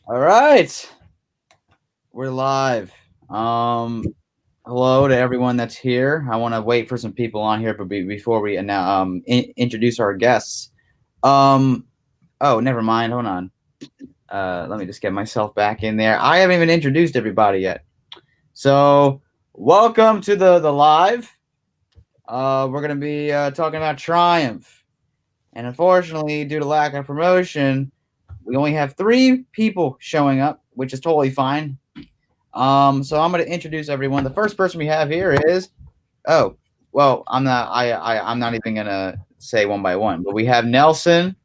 All right, we're live. Hello to everyone that's here. I want to wait for some people on here, but before we now introduce our guests. Um, oh, never mind. Hold on. Let me just get myself back in there. I haven't even introduced everybody yet. So, welcome to the live. We're gonna be talking about Triumph, and unfortunately, due to lack of promotion, we only have 3 people showing up, which is totally fine. So I'm going to introduce everyone. The first person we have here is oh, well, I'm not even gonna say one by one, but we have Nelson,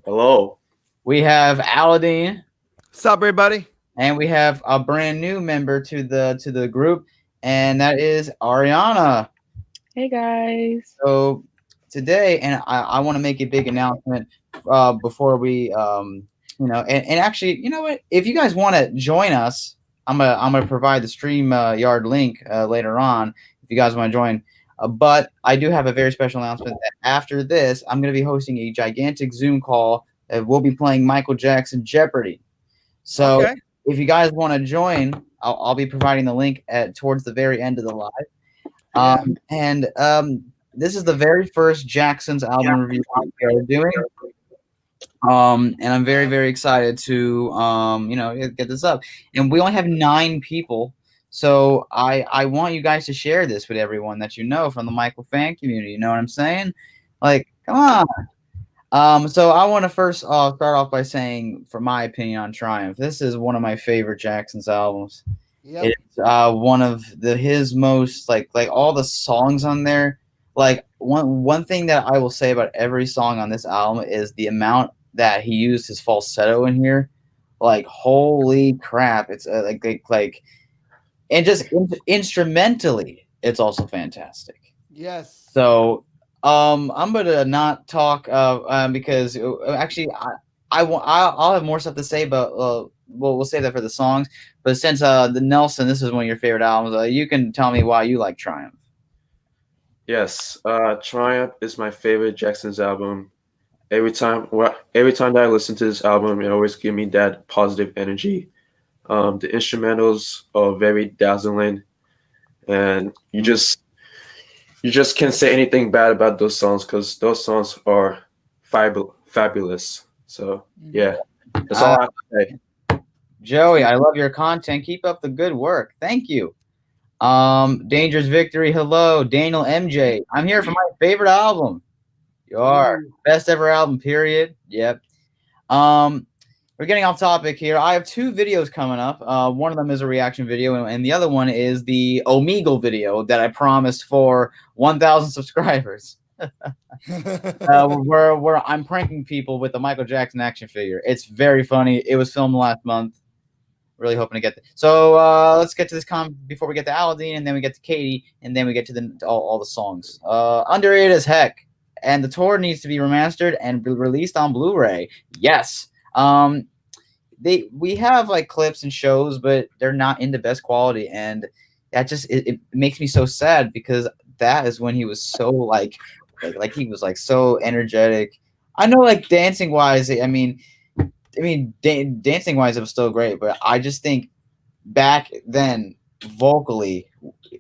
Hello. we have Aladdin, What's up, everybody? and we have a brand new member to the group, and that is Ariana. Hey guys. So today, and I want to make a big announcement before we, and actually, you know what? If you guys want to join us, I'm gonna provide the stream yard link later on if you guys want to join. But I do have a very special announcement that after this, I'm going to be hosting a gigantic Zoom call. We'll be playing Michael Jackson Jeopardy. So Okay. if you guys want to join, I'll be providing the link towards the very end of the live. Yeah. And this is the very first Jackson's album review we are doing. And I'm very, very excited to, get this up. And we only have 9 people. So I want you guys to share this with everyone that you know from the Michael fan community. You know what I'm saying? Like, come on. So I want to first start off by saying, for my opinion on Triumph, this is one of my favorite Jackson's albums. Yep. It's one of his most like all the songs on there. Like one thing that I will say about every song on this album is the amount that he used his falsetto in here. Like holy crap! It's and just instrumentally, it's also fantastic. Yes. So I'm gonna not talk because actually I'll have more stuff to say, but we'll save that for the songs. But since the Nelson, this is one of your favorite albums, you can tell me why you like Triumph. Yes, Triumph is my favorite Jackson's album. Every time that I listen to this album, it always gives me that positive energy. The instrumentals are very dazzling, and you just can't say anything bad about those songs because those songs are fabulous. So yeah, that's all I have to say. Joey, I love your content. Keep up the good work. Thank you. Dangerous Victory. Hello, Daniel MJ. I'm here for my favorite album. You are Ooh. best ever album. Period. Yep. Um, we're getting off topic here. I have 2 videos coming up. One of them is a reaction video, and the other one is the Omegle video that I promised for 1,000 subscribers. Where I'm pranking people with the Michael Jackson action figure. It's very funny. It was filmed last month. Really hoping to get so let's get to this before we get to Aladdin, and then we get to Katie, and then we get to all the songs. Underrated as heck, and the tour needs to be remastered and released on Blu-ray. Yes. We have like clips and shows, but they're not in the best quality, and that just it makes me so sad because that is when he was so like he was like so energetic. I know, like dancing wise, dancing wise, it was still great, but I just think back then, vocally,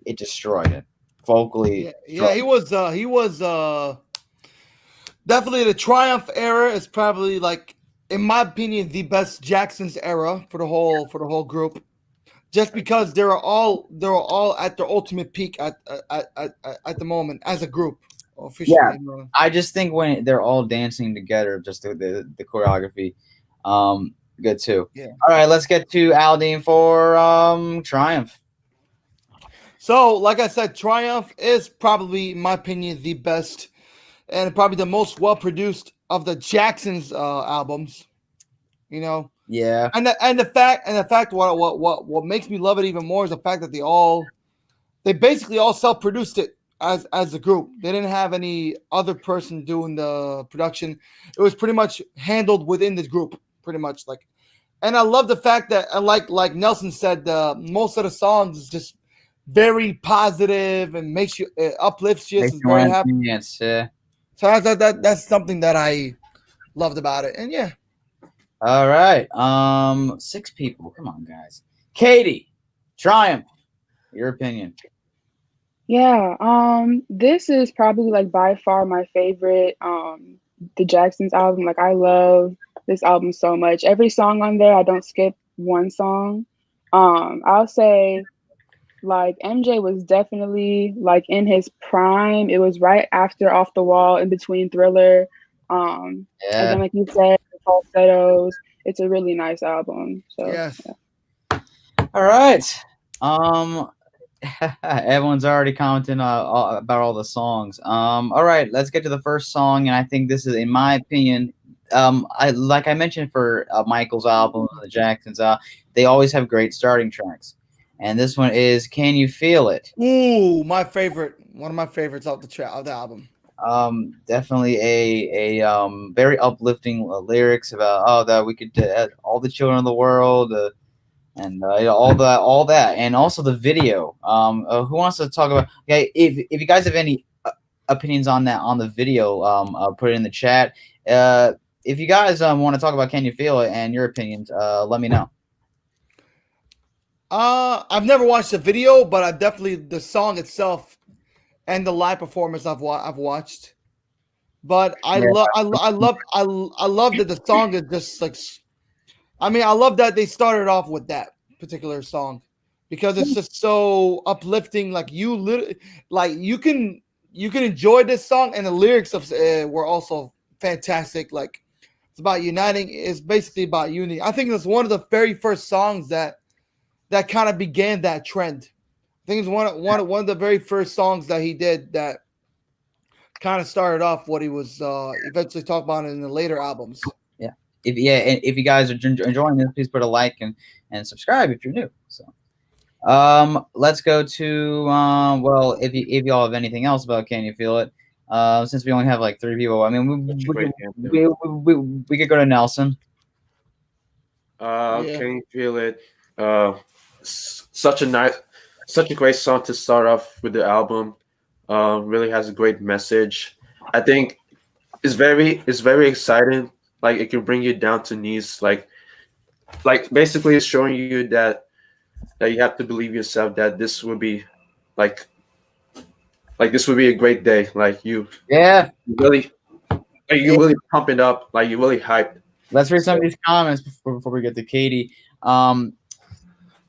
it destroyed it. Vocally, Yeah. He was definitely the Triumph era is probably like, in my opinion, the best Jackson's era for the whole group. Just because they're all at their ultimate peak at the moment as a group yeah. officially. I just think when they're all dancing together, just the choreography, good too. Yeah. All right, let's get to Aldine for Triumph. So, like I said, Triumph is probably, in my opinion, the best and probably the most well produced of the Jacksons albums. You know, Yeah, and the fact what makes me love it even more is the fact that they basically all self produced it as a group. They didn't have any other person doing the production. It was pretty much handled within the group, pretty much like. And I love the fact that, like Nelson said, most of the songs is just very positive and makes you uplifts you. makes Is you very want happy. to dance. Yeah. So that's something that I loved about it. And yeah, All right. 6 people. Come on, guys. Katie, Triumph. Your opinion. Yeah, this is probably like by far my favorite the Jacksons album. Like I love this album so much. Every song on there, I don't skip one song. I'll say like MJ was definitely like in his prime. It was right after Off the Wall, in between Thriller. Yeah. Again, like you said, the falsettos. It's a really nice album. So Yes. All right. Um, everyone's already commenting about all the songs. All right, let's get to the first song, and I think this is, in my opinion, I like I mentioned for Michael's album, the Jacksons, they always have great starting tracks, and this one is "Can You Feel It?" Ooh, my favorite. One of my favorites of the album. Definitely a very uplifting lyrics about that we could all the children of the world. And all that, and also the video. Who wants to talk about? Okay, if you guys have any opinions on that on the video, put it in the chat. If you guys want to talk about "Can You Feel It" and your opinions, let me know. I've never watched the video, but I definitely the song itself and the live performance I've watched. But Yeah. I love that the song is just like, I mean, I love that they started off with that particular song because it's just so uplifting. Like you can enjoy this song, and the lyrics were also fantastic. Like it's about uniting. It's basically about unity. I think it's one of the very first songs that kind of began that trend. I think it's one of the very first songs that he did that kind of started off what he was eventually talked about in the later albums. Yeah. And if you guys are enjoying this, please put a like and subscribe if you're new. So. Let's go to well, if y'all have anything else about "Can You Feel It?" Since we only have like 3 people, I mean, we could go to Nelson. Yeah. Can you feel it? Such a great song to start off with the album. Really has a great message. I think it's very exciting. Like it can bring you down to knees. Like basically, it's showing you that you have to believe yourself. That this will be like this would be a great day. Like Yeah. really, like you really pump it up. Like you really hyped. Let's read some of these comments before we get to Katie. Sorry,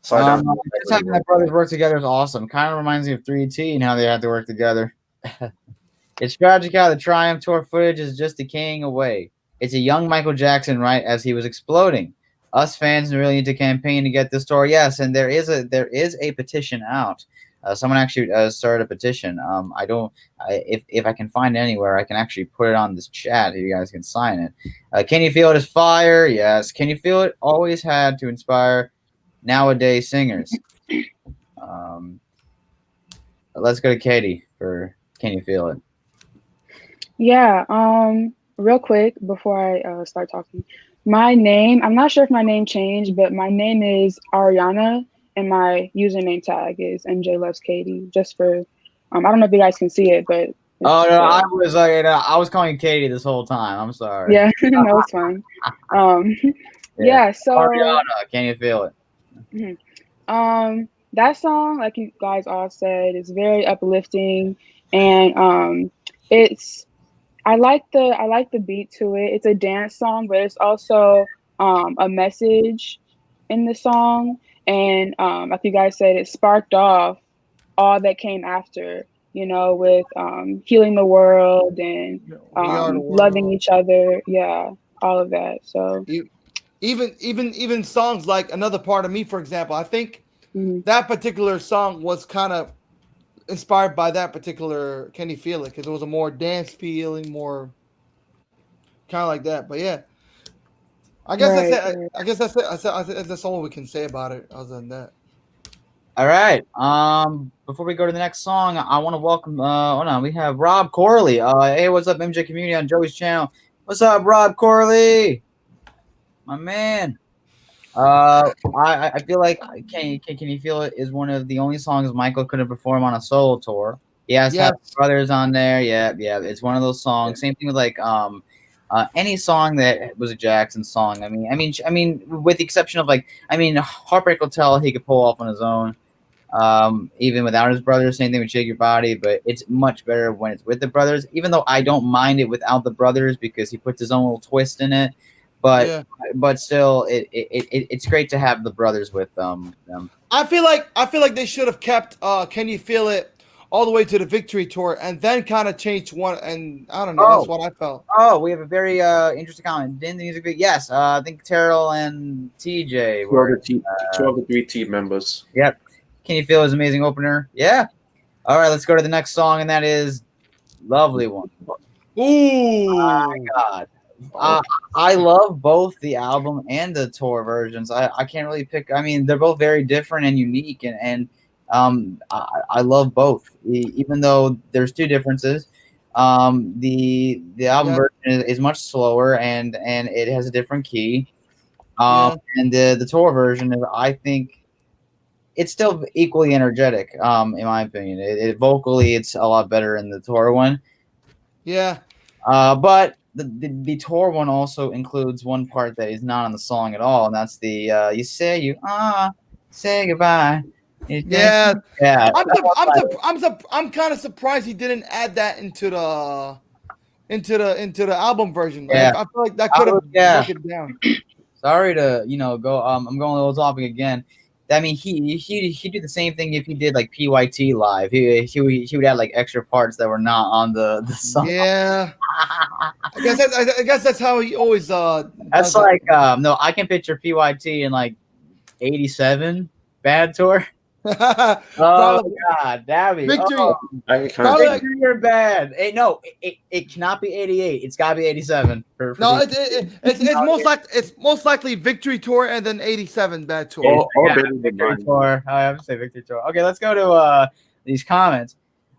Just having that brothers work together is awesome. Kind of reminds me of 3T and how they had to work together. It's tragic how the Triumph tour footage is just decaying away. It's a young Michael Jackson right as he was exploding. Us fans really need to campaign to get this tour. Yes, and there is a petition out. Someone actually started a petition. If I can find it anywhere, I can actually put it on this chat. If you guys can sign it. Can You Feel It is fire? Yes. Can You Feel It? Always had to inspire nowadays singers. Let's go to Katie for "Can You Feel It?" yeah, real quick before I start talking, my name, I'm not sure if my name changed, but my name is Ariana and my username tag is MJ Loves Katie. Just for I don't know if you guys can see it, but Oh no, I was calling you Katie this whole time. I'm sorry. yeah, no, it's fine. Yeah, so Ariana, Can You Feel It? that song, like you guys all said, is very uplifting, and it's I like the beat to it. It's a dance song, but it's also a message in the song, and like you guys said, it sparked off all that came after. You know, with healing the world and We are the loving world. each other. Yeah, all of that. So Even songs like "Another Part of Me," for example, I think mhm. that particular song was kind of inspired by that particular "Can You Feel It?" because it was a more dance feeling, more kind of like that. But yeah, I guess that's Right, it. right. I guess that's it. I think that's all we can say about it. Other than that, All right. Before we go to the next song, I want to welcome. Hold on, we have Rob Corley. Hey, what's up, MJ Community on Joey's channel? What's up, Rob Corley? My man. I feel like Can You Feel It is one of the only songs Michael couldn't perform on a solo tour. He has to have yes, brothers on there. Yeah, yeah. It's one of those songs. Same thing with like Any song that was a Jackson song. With the exception of Heartbreak Hotel, he could pull off on his own. Even without his brothers. Same thing with Shake Your Body, but it's much better when it's with the brothers. Even though I don't mind it without the brothers because he puts his own little twist in it. But Yeah. but still, it's great to have the brothers with them. I feel like they should have kept Can You Feel It all the way to the Victory Tour and then kind of changed one. And I don't know. That's what I felt. Oh, we have a very interesting comment. Didn't the music video? Yes, I think Terrell and TJ were 2 of the 3 team members. Yep. Can You Feel His amazing opener? Yeah. All right, let's go to the next song, and that is Lovely One. Ooh. Oh, my God. I love both the album and the tour versions. I can't really pick. I mean, they're both very different and unique, and I love both, even though there's 2 differences. The album version is much slower, and it has a different key. And the tour version is, I think, it's still equally energetic. In my opinion, it vocally it's a lot better in the tour one. Yeah. But the tour one also includes one part that is not on the song at all, and that's the you say you say goodbye. Yeah. Yeah. I'm kind of surprised he didn't add that into the album version. Yeah. I feel like that could have broke it down. Sorry to go. I'm going a little topic again. I mean, he'd do the same thing if he did like PYT live. He would add like extra parts that were not on the song. Yeah. I guess that's how he always That's like no, I can picture PYT in like '87 Bad Tour. Oh God, that'd be Victory. Victory or Bad. Hey, no, it cannot be '88. It's got to be '87. No, it's most likely Victory Tour and then '87 Bad Tour. Victory Tour. I have to say Victory Tour. Okay, let's go to these comments.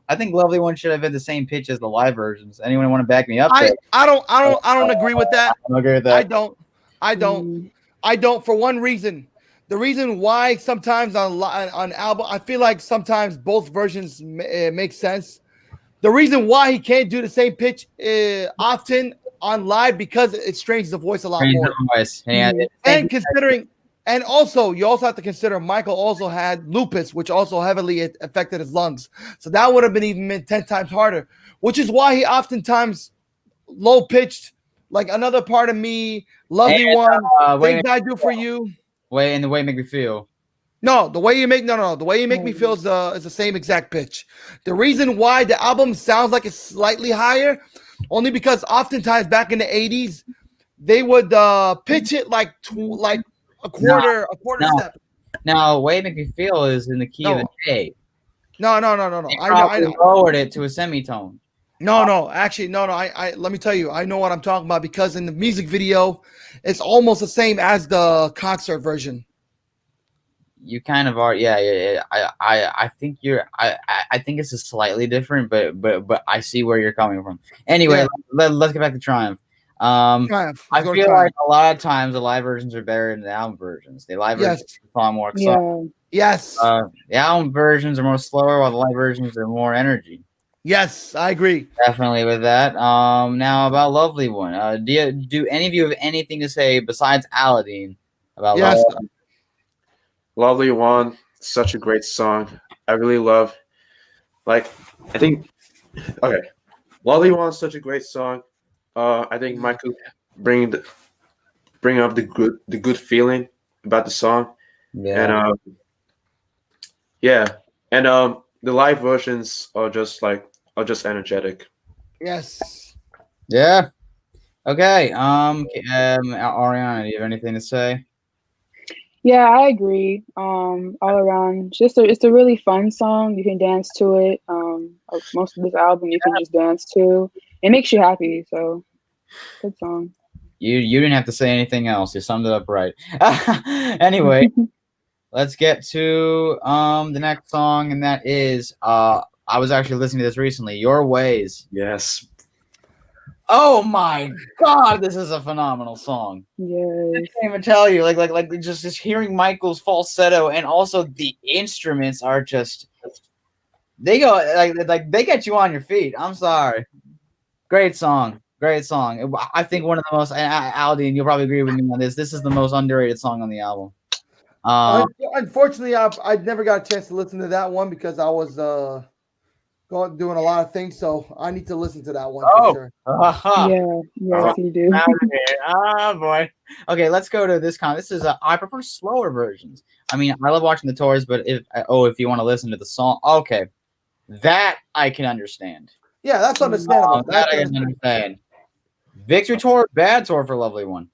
I think Lovely One should have been the same pitch as the live versions. Anyone want to back me up? I don't agree with that. I don't agree with that. I don't for one reason. The reason why sometimes on album, I feel like sometimes both versions make sense. The reason why he can't do the same pitch often on live because it strains the voice a lot more. And considering, and also you also have to consider Michael also had lupus, which also heavily affected his lungs. So that would have been even 10 times harder, which is why he oftentimes low pitched, like Another Part of Me, Lovely One, Things I Do for You. The way you make me feel. No, the way you make the way you make me feel is the same exact pitch. The reason why the album sounds like it's slightly higher, only because oftentimes back in the 80s, they would pitch it like a quarter step. Now, way you make me feel is in the key of A. No. I lowered it to a semitone. No. Actually, no. I let me tell you, I know what I'm talking about because in the music video, it's almost the same as the concert version. You kind of are, yeah. I think I think it's a slightly different, but I see where you're coming from. Anyway, let's get back to Triumph. Triumph. I feel like a lot of times the live versions are better than the album versions. The live versions are far more exciting. Yes. The album versions are more slower, while the live versions are more energy. Yes, I agree. Definitely with that. Now about Lovely One. Do any of you have anything to say besides Aladdin about Lovely One? Lovely One, such a great song. I really love. Lovely One, such a great song. I think Michael bring up the good feeling about the song. Yeah. And the live versions are just energetic. Yes. Yeah. Okay. Ariana, do you have anything to say? Yeah, I agree. All around, it's a really fun song. You can dance to it. Most of this album you can just dance to. It makes you happy. So, good song. You didn't have to say anything else. You summed it up right. Anyway, let's get to the next song, and that is I was actually listening to this recently. Your Ways. Yes. Oh my God, this is a phenomenal song. Yes. I can't even tell you, like just hearing Michael's falsetto, and also the instruments are just they go like they get you on your feet. I'm sorry. Great song. Great song. I think one of the most, and Aldi, and you'll probably agree with me on this. This is the most underrated song on the album. Unfortunately, I never got a chance to listen to that one because I was doing a lot of things. So I need to listen to that one for sure. Yeah, yes, you do. Oh boy. Okay, let's go to this. This is I prefer slower versions. I mean, I love watching the tours, but if you want to listen to the song, okay, that I can understand. Yeah, that's understandable. That I can understand. Victory Tour, bad tour for Lovely One.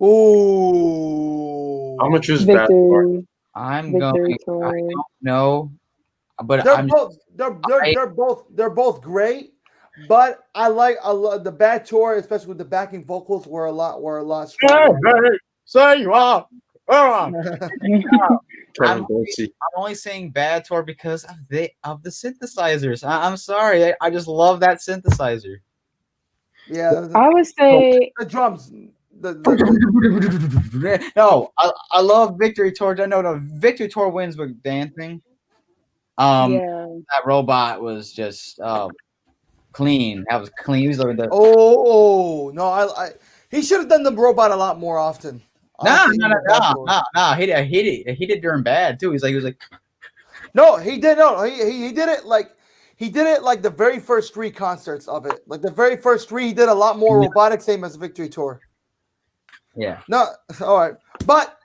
Ooh. I'm gonna choose bad tour. Victory. I'm Victory going. I Tour. don't know, but they're both great. But I love the bad tour, especially with the backing vocals, were a lot stronger. Say you are. I'm Kevin Dorsey. only saying bad tour because of the synthesizers. I'm sorry, I just love that synthesizer. Yeah, I would say the drums. No, I love Victory Tour. No, Victory Tour wins with dancing. yeah. That robot was just clean. That was clean. He was like the No, he should have done the robot a lot more often. no. He did during bad too. He was like no, he did he did it like the very first 3 concerts of it. Like the very first 3, he did a lot more robotic, same as Victory Tour. Yeah. No, all right, but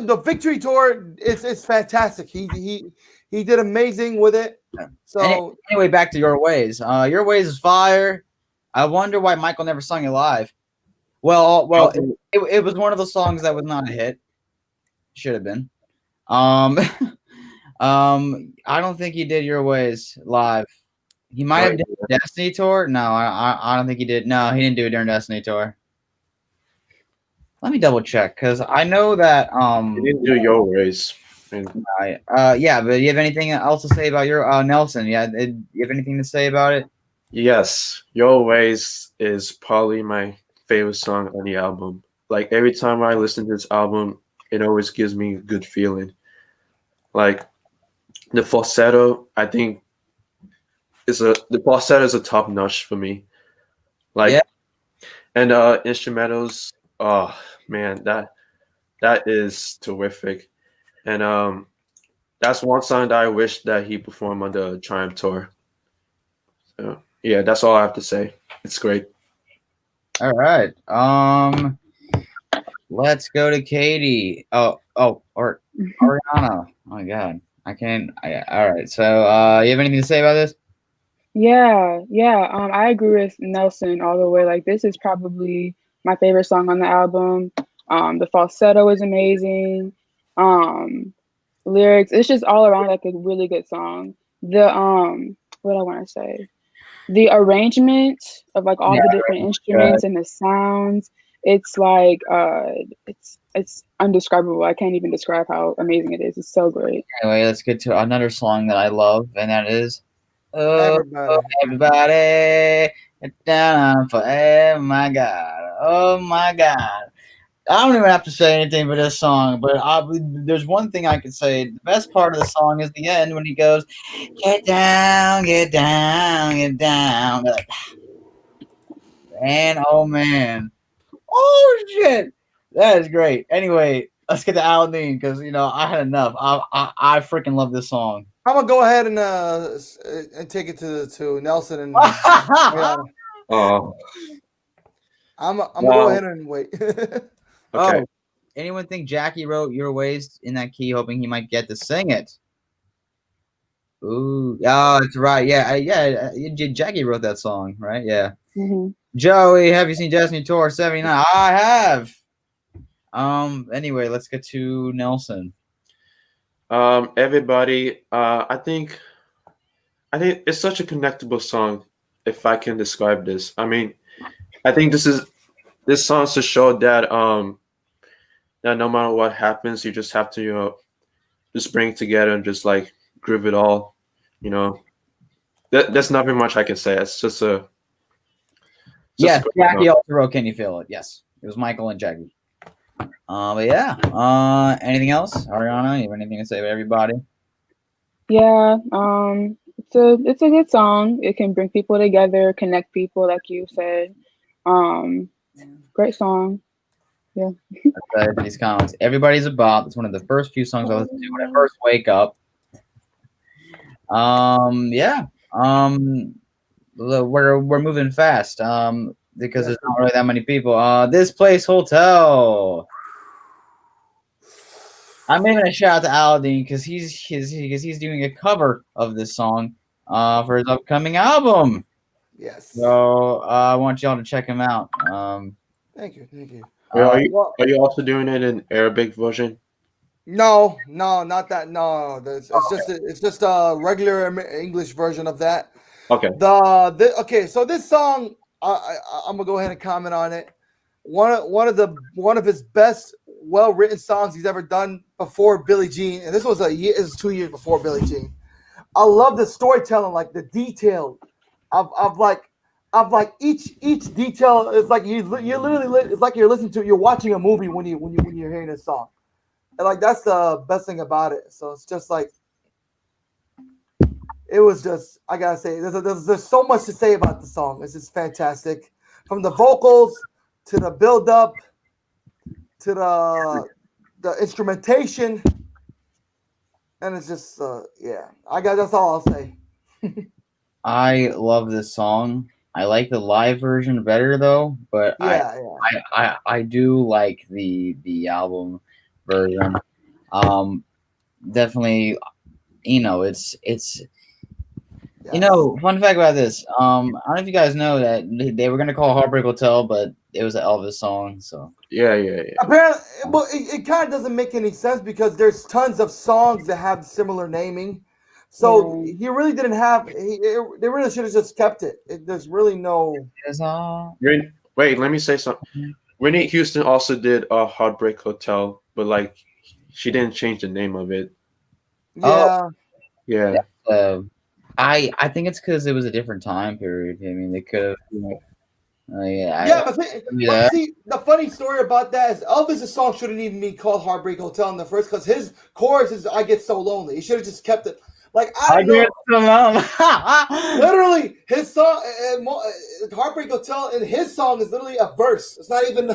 the Victory Tour it's fantastic. He did amazing with it. So anyway, back to Your Ways. Your Ways is fire. I wonder why Michael never sung it live. Well, it was one of the songs that was not a hit. Should have been. I don't think he did Your Ways live. He might have done Destiny Tour. No, I don't think he did. No, he didn't do it during Destiny Tour. Let me double check because I know that He didn't do Your Ways. yeah, but do you have anything else to say about your Nelson? Yeah, do you have anything to say about it? Yes, Your Ways is probably my favorite song on the album. Like every time I listen to this album, it always gives me a good feeling. Like the falsetto, I think the falsetto is a top notch for me. Like Yeah. And instrumentals, oh man, that is terrific. And that's one song that I wish that he performed on the Triumph tour. So yeah, that's all I have to say. It's great. All right. Let's go to Katie. Or Ariana. Oh my God, I can't. All right. So, you have anything to say about this? Yeah. I agree with Nelson all the way. Like this is probably my favorite song on the album. The falsetto is amazing. Lyrics, it's just all around like a really good song. The what I want to say, the arrangement of like all the different instruments and the sounds, it's like it's undescribable. I can't even describe how amazing it is. It's so great. Anyway, let's get to another song that I love, and that is everybody. down forever. My God. Oh my God. I don't even have to say anything for this song, but there's one thing I can say. The best part of the song is the end when he goes, "Get down, get down, get down." Like, man, oh man, oh shit, that is great. Anyway, let's get to Aladdin because I had enough. I freaking love this song. I'm gonna go ahead and take it to Nelson and. Oh, I'm gonna go ahead and wait. okay. Oh, anyone think Jackie wrote Your Ways in that key, hoping he might get to sing it? Ooh, oh, that's right. Yeah. Jackie wrote that song, right? Yeah. Mm-hmm. Joey, have you seen Destiny Tour 79? I have. Anyway, let's get to Nelson. Everybody, I think it's such a connectable song. If I can describe this, I mean, I think this song's to show that that no matter what happens, you just have to just bring it together and just like groove it all. There's nothing much I can say. It's just a Jackie also wrote "Can You Feel It?" Yes, it was Michael and Jackie. But yeah. Anything else, Ariana? You have anything to say about everybody? Yeah. it's a good song. It can bring people together, connect people, like you said. Um, Great song. Yeah. These comments. Everybody's about. It's one of the first few songs I listen to when I first wake up. Yeah. We're moving fast. Because there's not really that many people. This place hotel. I'm making a shout out to Aladdin because he's doing a cover of this song for his upcoming album. Yes. So I want y'all to check him out. Thank you. Thank you. Are you also doing it in Arabic version? No, not that. No, it's just a regular English version of that. Okay. Okay, so this song, I'm gonna go ahead and comment on it. One of his best, well written songs he's ever done before Billie Jean, and this was 2 years before Billie Jean. I love the storytelling, like the detail of like each detail is like you literally it's like you're watching a movie when you're hearing this song. And like that's the best thing about it. So it's just like it was just I gotta say there's so much to say about the song. It's just fantastic, from the vocals to the build up to the instrumentation, and it's just yeah. That's all I'll say. I love this song. I like the live version better though, but I do like the album version. Definitely, it's fun fact about this. I don't know if you guys know that they were gonna call Heartbreak Hotel, but it was an Elvis song. So yeah. Apparently, well, it kind of doesn't make any sense because there's tons of songs that have similar naming. So he really didn't have. They really should have just kept it. There's really no. Wait, let me say something. Whitney Houston also did a Heartbreak Hotel, but like she didn't change the name of it. Yeah. Yeah. I think it's because it was a different time period. I mean, they could have. But see, the funny story about that is Elvis' song shouldn't even be called Heartbreak Hotel in the first, because his chorus is "I Get So Lonely." He should have just kept it. Like I don't know. Literally, his song, Heartbreak Hotel, in his song is literally a verse. It's not even.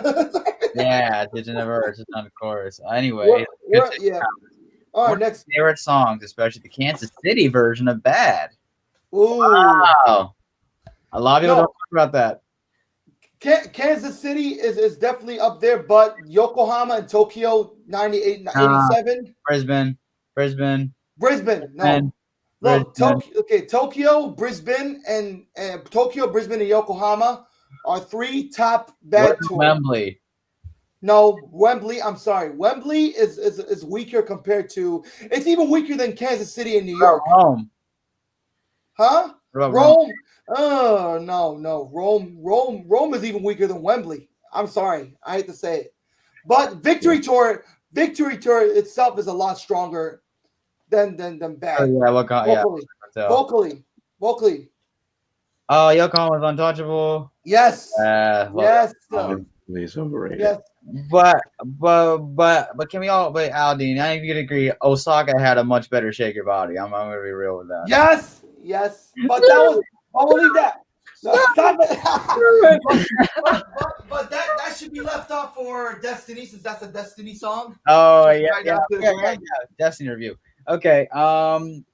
Yeah, it's in a verse. It's not a chorus. Anyway, yeah. All right, next. Favorite songs, especially the Kansas City version of "Bad." Ooh. Wow. A lot of people don't talk about that. Kansas City is definitely up there, but Yokohama and Tokyo, 98, 87. Brisbane. No. Tokyo, Brisbane, and Tokyo, Brisbane, and Yokohama are 3 top bad tours. Wembley. No, Wembley. I'm sorry. Wembley is weaker compared to. It's even weaker than Kansas City and New York. Rome. Huh? Rome. Oh no. Rome is even weaker than Wembley. I'm sorry. I hate to say it. But Victory Tour itself is a lot stronger than Bad. Vocally. Oh, Yokohama's untouchable. Yes. Yes. He's overrated. Yes. But can we all? But Aldine, I think you could agree. Osaka had a much better Shake Your Body. I'm gonna be real with that. Yes. But that was. I will leave that. No, stop it. but that should be left off for Destiny, since that's a Destiny song. Oh yeah. Destiny review. Okay. To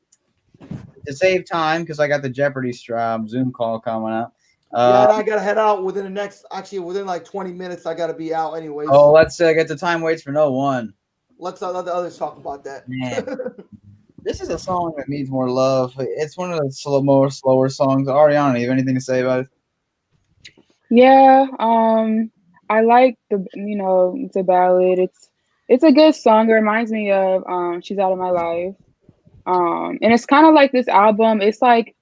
save time, because I got the Jeopardy Zoom call coming up. And I gotta head out within like 20 minutes. I gotta be out anyways. Oh, let's get the time waits for no one. Let's let the others talk about that. Man. This is a song that needs more love. It's one of the slower songs. Ariana, you have anything to say about it? Yeah, I like it's a ballad. It's a good song. It reminds me of She's Out of My Life. And it's kind of like this album. It's like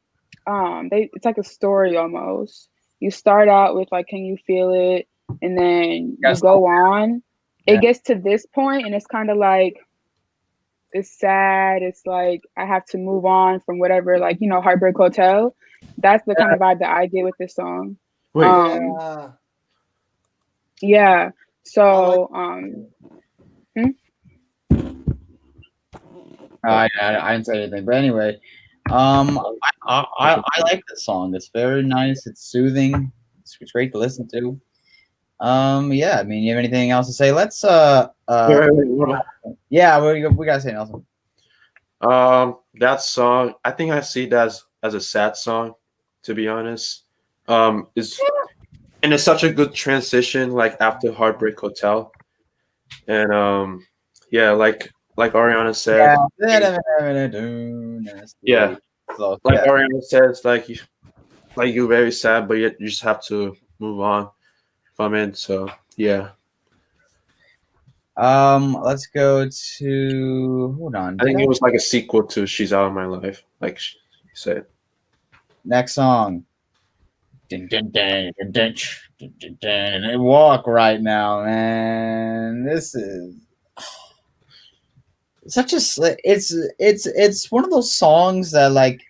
it's like a story almost. You start out with like Can You Feel It, and then you go on. It gets to this point, and it's kind of like it's sad. It's like I have to move on from whatever, like Heartbreak Hotel. That's the kind of vibe that I get with this song. Wait. Yeah. So I didn't say anything, but anyway, I like this song. It's very nice. It's soothing. It's great to listen to. Yeah. I mean, you have anything else to say? Let's Wait. yeah. We gotta say Nelson. That song, I think I see that as a sad song, to be honest. Is and it's such a good transition, like after Heartbreak Hotel, and yeah, like Ariana said, Yeah. yeah, So, like yeah. Ariana says, like you're very sad, but yet you just have to move on from it. So yeah, Let's go to hold on. I think it was like a sequel to "She's Out of My Life," like she said. Next song. Dun, dun, dun, dun, dun, dun, dun, dun. And Walk right now, man. This is such a it's one of those songs that like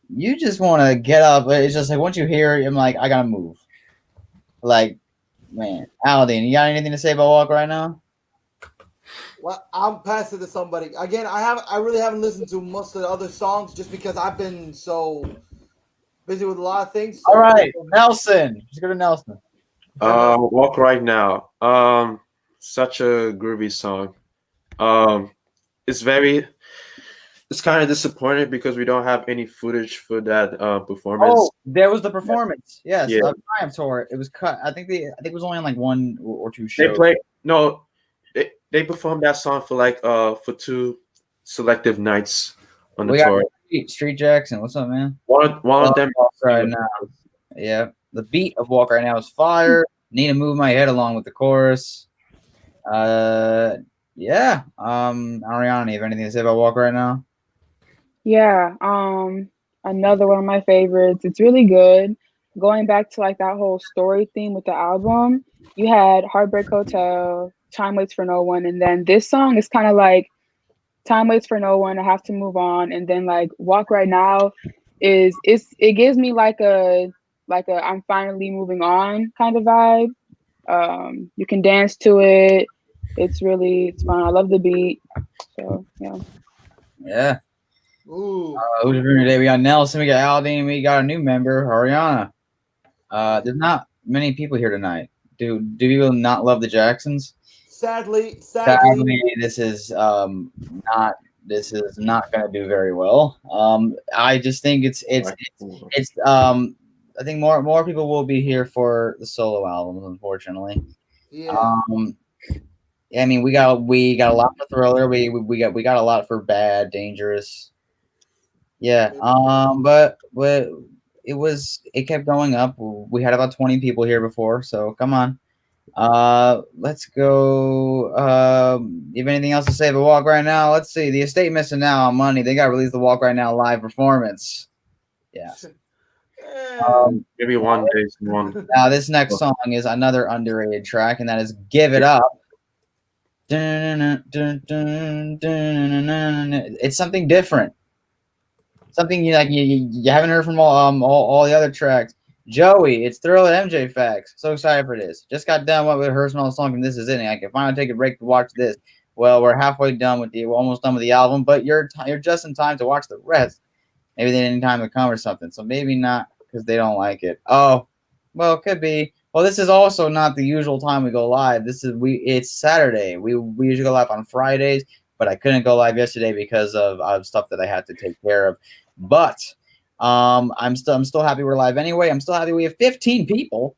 you just want to get up. It's just like once you hear it, I'm like I gotta move. Like man, Aldine, you got anything to say about Walk right now? Well, I'm passing to somebody again. I really haven't listened to most of the other songs just because I've been so busy with a lot of things. So All right, Nelson. Just go to Nelson. Walk Right Now. Such a groovy song. Um, it's very. It's kind of disappointing because we don't have any footage for that performance. Oh, there was the performance. Yes, Yeah. Triumph tour. It was cut. I think it was only on like one or two They shows. play no, they performed that song for like for 2 selective nights on the We got tour. Street Jackson. What's up, man? One of them Walk right now. Yeah, the beat of Walk Right Now is fire. Need to move my head along with the chorus. Yeah. Ariana, you have anything to say about Walk Right Now? Yeah, another one of my favorites. It's really good. Going back to like that whole story theme with the album, you had Heartbreak Hotel, Time Waits for No One, and then this song is kind of like Time Waits for No One, I Have to Move On, and then like Walk Right Now it gives me like a I'm finally moving on kind of vibe. You can dance to it. It's fun. I love the beat. So yeah. Yeah. ooh, Who's doing today? We got Nelson. We got Aldine. We got a new member, Ariana. There's not many people here tonight. Do people not love the Jacksons? sadly, Sadly, this is not going to do very well. I just think it's I think more people will be here for the solo albums, unfortunately. yeah. I mean, we got a lot for Thriller. We got a lot for Bad, Dangerous. Yeah. But it kept going up. We had about 20 people here before, so come on. Let's go. You have anything else to say about Walk Right Now? Let's see. The Estate missing out on money. They got released the Walk Right Now live performance. Yes. Maybe one day someone. Now this next song is another underrated track, and that is "Give It Up." It's something different. Something you haven't heard from all the other tracks. Joey, it's Thriller MJ Facts. So excited for this. Just got done with rehearsing all the songs, and this is it. And I can finally take a break to watch this. Well, we're halfway done we're almost done with the album, but you're just in time to watch the rest. Maybe they didn't time to come or something, so maybe not because they don't like it. Oh, well, it could be. Well, this is also not the usual time we go live. It's Saturday. We usually go live on Fridays, but I couldn't go live yesterday because of stuff that I had to take care of. But I'm still happy we're live anyway. I'm still happy we have 15 people.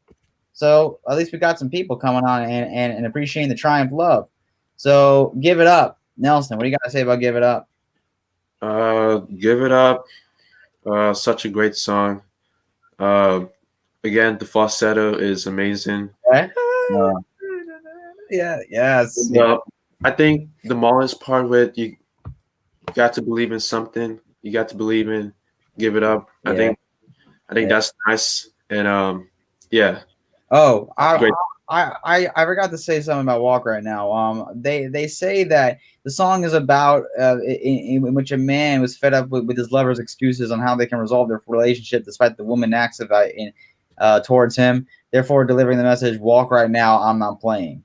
So at least we got some people coming on and appreciating the Triumph love. So give it up. Nelson, what do you got to say about Give It Up? Give It Up. Such a great song. Again, the falsetto is amazing. Okay. Yeah, yes. I think the smallest part with you got to believe in something. You got to believe in Give It Up. I think that's nice. And yeah. Oh, I forgot to say something about Walk Right Now. They say that the song is about in which a man was fed up with his lover's excuses on how they can resolve their relationship despite the woman acts towards him. Therefore, delivering the message, "Walk right now, I'm not playing."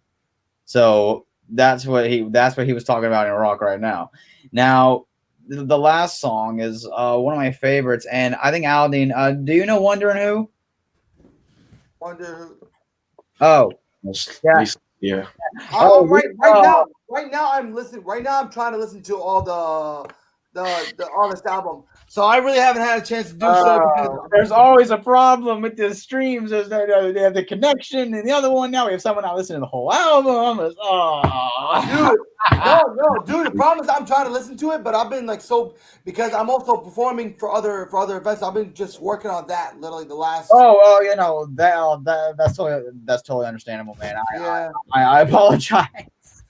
So that's what he was talking about in Walk Right Now. Now, the last song is one of my favorites, and I think Aldine. Do you know Wondering Who? Wonder. Oh, yeah. Yeah. Oh, Right now I'm listening. Right now I'm trying to listen to all the artist album. So I really haven't had a chance to do so because there's always a problem with the streams. There's they have the connection, and the other one now we have someone not listening to the whole album. dude, dude. The problem is I'm trying to listen to it, but I've been like because I'm also performing for other events. I've been just working on that literally the last. Oh, you know that's totally understandable, man. I apologize.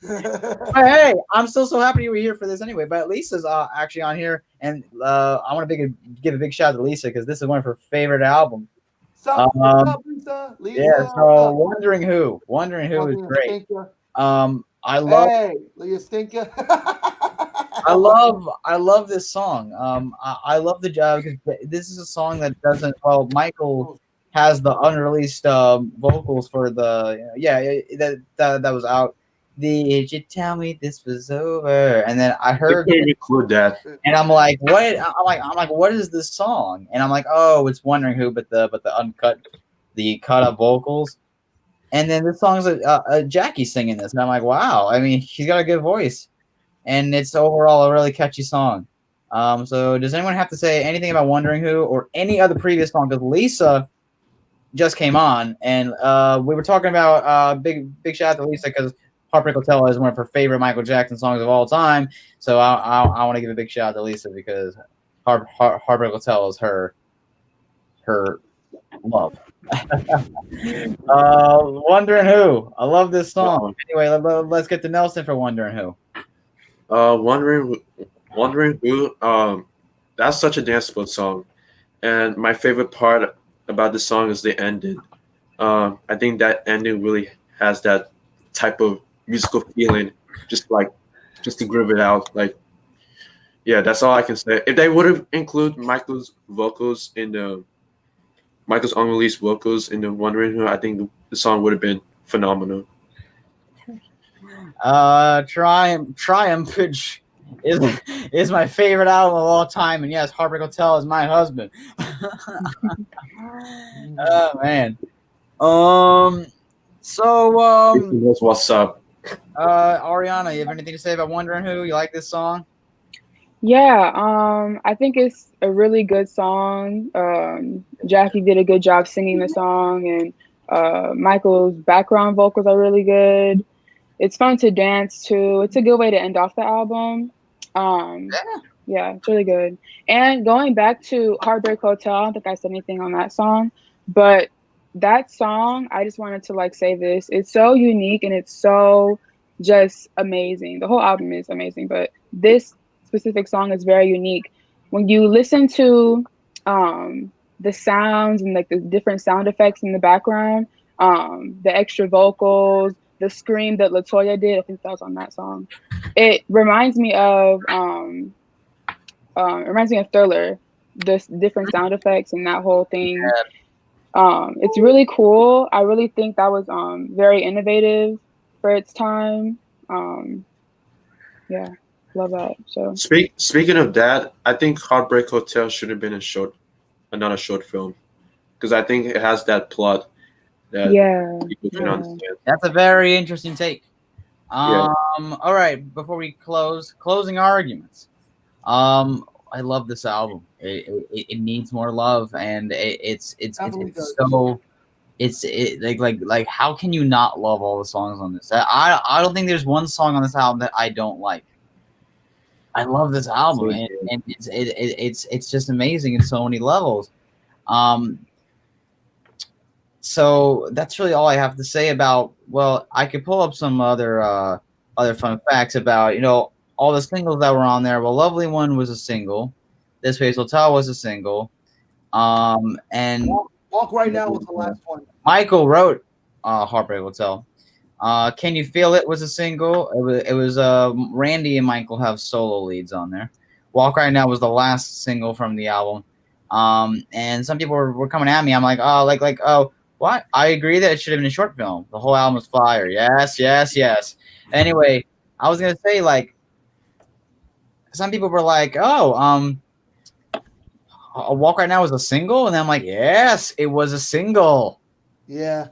But hey, I'm still so happy you were here for this anyway. But Lisa's actually on here, and I want to give a big shout out to Lisa because this is one of her favorite albums. Lisa? Yeah, so Wondering Who is great. I love. Hey, Leah Stinker. I love this song. I love the job because this is a song that doesn't. Well, Michael has the unreleased vocals for the that was out. Did you tell me this was over? And then I heard include that, and I'm like, what? I'm like, what is this song? And I'm like, oh, it's Wondering Who, but the cut up vocals. And then this song's Jackie singing this, and I'm like, wow. I mean, she's got a good voice, and it's overall a really catchy song. So does anyone have to say anything about Wondering Who or any other previous song? Because Lisa just came on, and we were talking about big shout out to Lisa because Heartbreak Hotel is one of her favorite Michael Jackson songs of all time. So I want to give a big shout out to Lisa because Heartbreak Hotel is her love. Wondering Who. I love this song. Anyway, let's get to Nelson for Wondering Who. Wondering Who. That's such a danceable song, and my favorite part about the song is the ending. I think that ending really has that type of musical feeling, just to groove it out. Like, yeah, that's all I can say. If they would have included Michael's unreleased vocals in the Wondering Who, I think the song would have been phenomenal. Triumph is my favorite album of all time, and yes, Heartbreak Hotel is my husband. Oh man. What's up? Ariana, you have anything to say about Wondering Who? You like this song? Yeah, I think it's a really good song. Jackie did a good job singing the song, and Michael's background vocals are really good. It's fun to dance to. It's a good way to end off the album. Yeah, it's really good. And going back to Heartbreak Hotel, I don't think I said anything on that song, but that song, I just wanted to say this. It's so unique and it's so just amazing. The whole album is amazing, but this specific song is very unique. When you listen to the sounds and the different sound effects in the background, the extra vocals, the scream that LaToya did, I think that was on that song. It reminds me of Thriller, the different sound effects and that whole thing. It's really cool. I really think that was very innovative for its time. Yeah, love that. So speaking of that, I think Heartbreak Hotel should have been another short film, because I think it has that plot that people can understand. That's a very interesting take. All right, before we closing arguments. I love this album. It needs more love, and it's so like how can you not love all the songs on this? I don't think there's one song on this album that I don't like. I love this album, and it's just amazing in so many levels. So that's really all I have to say about. Well, I could pull up some other fun facts about all the singles that were on there. Well, Lovely One was a single. This Place Hotel was a single. And Walk Right Now was the last one. Michael wrote Heartbreak Hotel. Can You Feel It was a single. It was Randy and Michael have solo leads on there. Walk Right Now was the last single from the album. And some people were coming at me. I'm like, oh, what? I agree that it should have been a short film. The whole album was fire. Yes. Anyway, I was gonna say some people were like, "Oh, A Walk Right Now was a single," and I'm like, "Yes, it was a single." Yeah.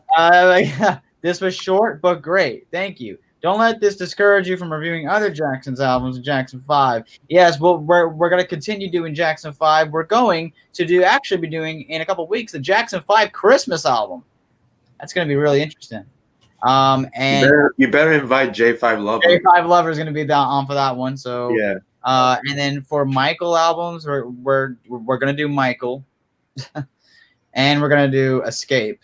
This was short but great. Thank you. Don't let this discourage you from reviewing other Jackson's albums in Jackson 5. Yes, well, we're going to continue doing Jackson 5. We're going to actually be doing in a couple weeks the Jackson 5 Christmas album. That's going to be really interesting. And you better invite J5 Lover. J5 Lover is going to be on for that one. So Yeah. And then for Michael albums, we're going to do Michael, and we're going to do Escape.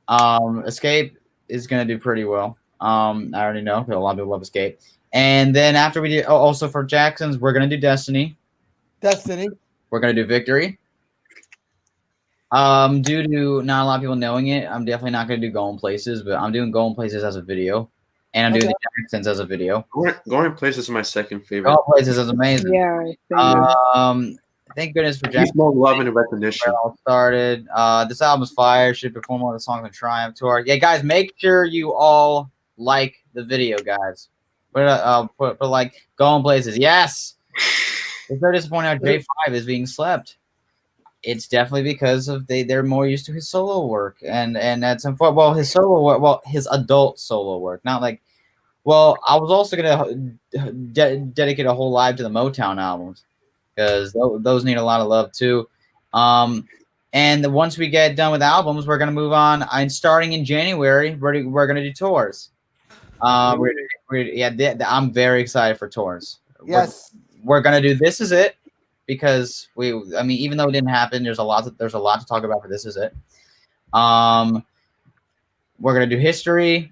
Escape is going to do pretty well. I already know because a lot of people love Escape. And then after we do, also for Jackson's, we're going to do Destiny. We're going to do Victory. Due to not a lot of people knowing it, I'm definitely not going to do Going Places, but I'm doing Going Places as a video, and I'm doing the Jacksons as a video. Going Places is my second favorite. Going Places is amazing. Yeah. Thank goodness for Jackson. More love and recognition. All started. This album's fire. Should perform one of the songs on Triumph Tour. Yeah, guys, make sure you all like the video, guys. Put like Going Places. Yes. It's so disappointing how J5 is being slept. It's definitely because of they're more used to his solo work, and that's unfortunate. Well, his solo work, well, his adult solo work, not like. Well, I was also gonna dedicate a whole live to the Motown albums because those need a lot of love too. And once we get done with albums, we're gonna move on. And starting in January, we're gonna do tours. I'm very excited for tours. Yes, we're gonna do This Is It. Because even though it didn't happen, there's a lot to talk about for This Is It. We're gonna do History,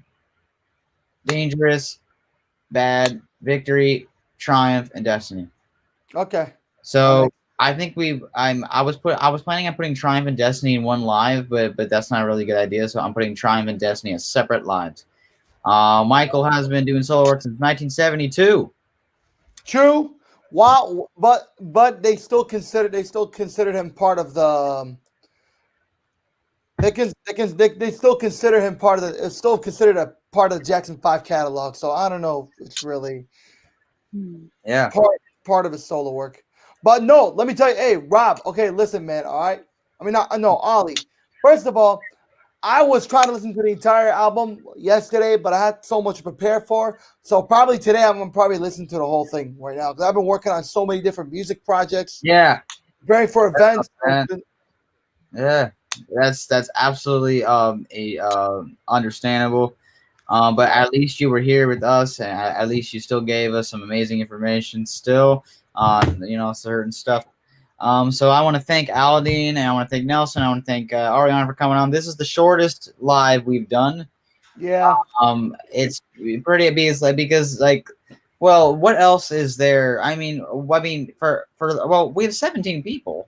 Dangerous, Bad, Victory, Triumph, and Destiny. Okay. So I think I was planning on putting Triumph and Destiny in one live, but that's not a really good idea. So I'm putting Triumph and Destiny as separate lives. Michael has been doing solo work since 1972. True. Wow, but they still considered him part of the. They still consider him part of the. It's still considered a part of the Jackson 5 catalog. So I don't know if it's really. Yeah. Part of his solo work, but no. Let me tell you, hey Rob. Okay, listen, man. All right. Ollie. First of all, I was trying to listen to the entire album yesterday, but I had so much to prepare for. So probably today I'm going to probably listen to the whole thing right now because I've been working on so many different music projects. Yeah. Preparing for events. Yeah, that's absolutely understandable. But at least you were here with us, and at least you still gave us some amazing information still on certain stuff. So I want to thank Aladdin, and I want to thank Nelson. I want to thank Ariana for coming on. This is the shortest live we've done. Yeah. It's pretty amazing because well, what else is there? We have 17 people.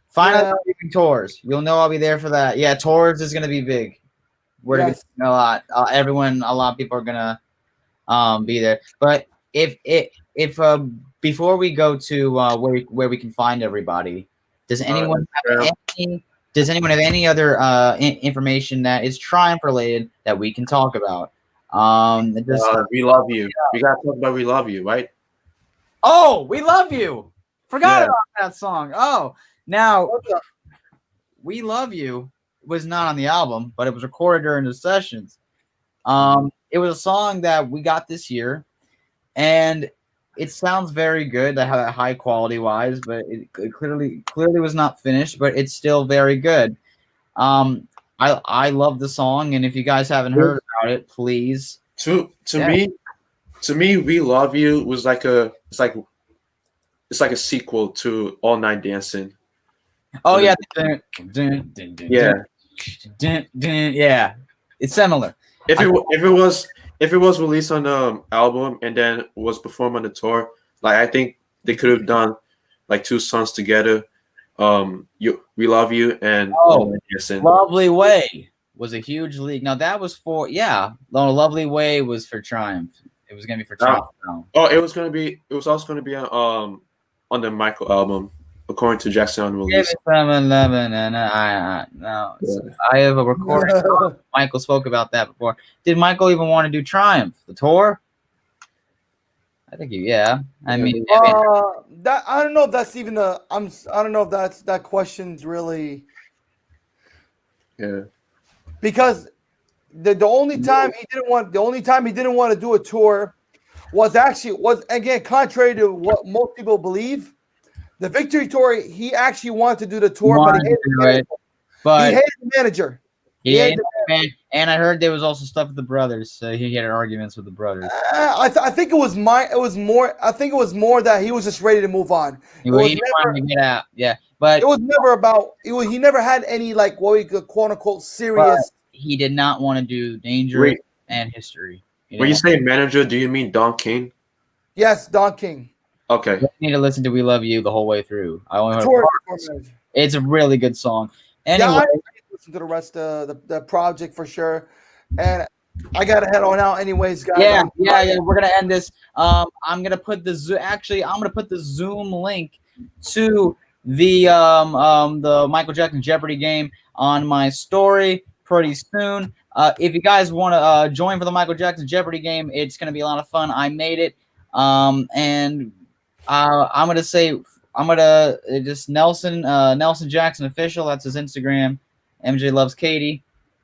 Finally, tours. You'll know I'll be there for that. Yeah, tours is gonna be big. We're gonna a lot. A lot of people are gonna be there. But if before we go to where we can find everybody, does anyone have any other information that is Triumph related that we can talk about? We love you. We gotta talk about We Love You, right? Oh, We Love You. Forgot about that song. Oh, now We Love You was not on the album, but it was recorded during the sessions. It was a song that we got this year, and it sounds very good, high quality wise, but it clearly was not finished, but it's still very good. I love the song, and if you guys haven't heard about it, please. To me, We Love You was it's like a sequel to All Night Dancing. Oh yeah, yeah. It's similar. If it was released on the album and then was performed on the tour, I think they could have done 2 songs together. We Love You and Lovely Way was a huge leak. Now that was for Lovely Way was for Triumph. It was gonna be for Triumph. It was also gonna be on the Michael album, according to Jackson on release. I have a recording. Michael spoke about that before. Did Michael even want to do Triumph, the tour? I think yeah. I mean, That I don't know if that's even a. I don't know if that question's really Yeah. because the only time he didn't want to do a tour was again contrary to what most people believe. The Victory Tour, he actually wanted to do the tour, but he hated the manager. But he hated the manager. He hated the manager. And I heard there was also stuff with the brothers. So he had arguments with the brothers. I think it was more. I think it was more that he was just ready to move on. He didn't want to get out. Yeah, but it was never about. He never had any like what we could quote unquote serious. He did not want to do Dangerous and History. When you say manager, do you mean Don King? Yes, Don King. Okay. You need to listen to "We Love You" the whole way through. I only heard it's a really good song. Anyway, I listen to the rest of the project for sure, and I gotta head on out anyways, guys. Yeah. We're gonna end this. I'm gonna put the Zoom link to the Michael Jackson Jeopardy game on my story pretty soon. If you guys want to join for the Michael Jackson Jeopardy game, it's gonna be a lot of fun. I made it, and I'm gonna just Nelson Jackson official. That's his Instagram. MJ Loves Katie.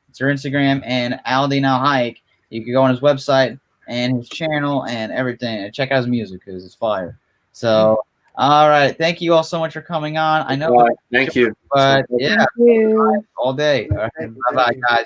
It's her Instagram, and Aldi Now Hike. You can go on his website and his channel and everything, and check out his music because it's fire. So, all right, thank you all so much for coming on. I know, thank you, but yeah, Thank you. all day. All right, bye, guys.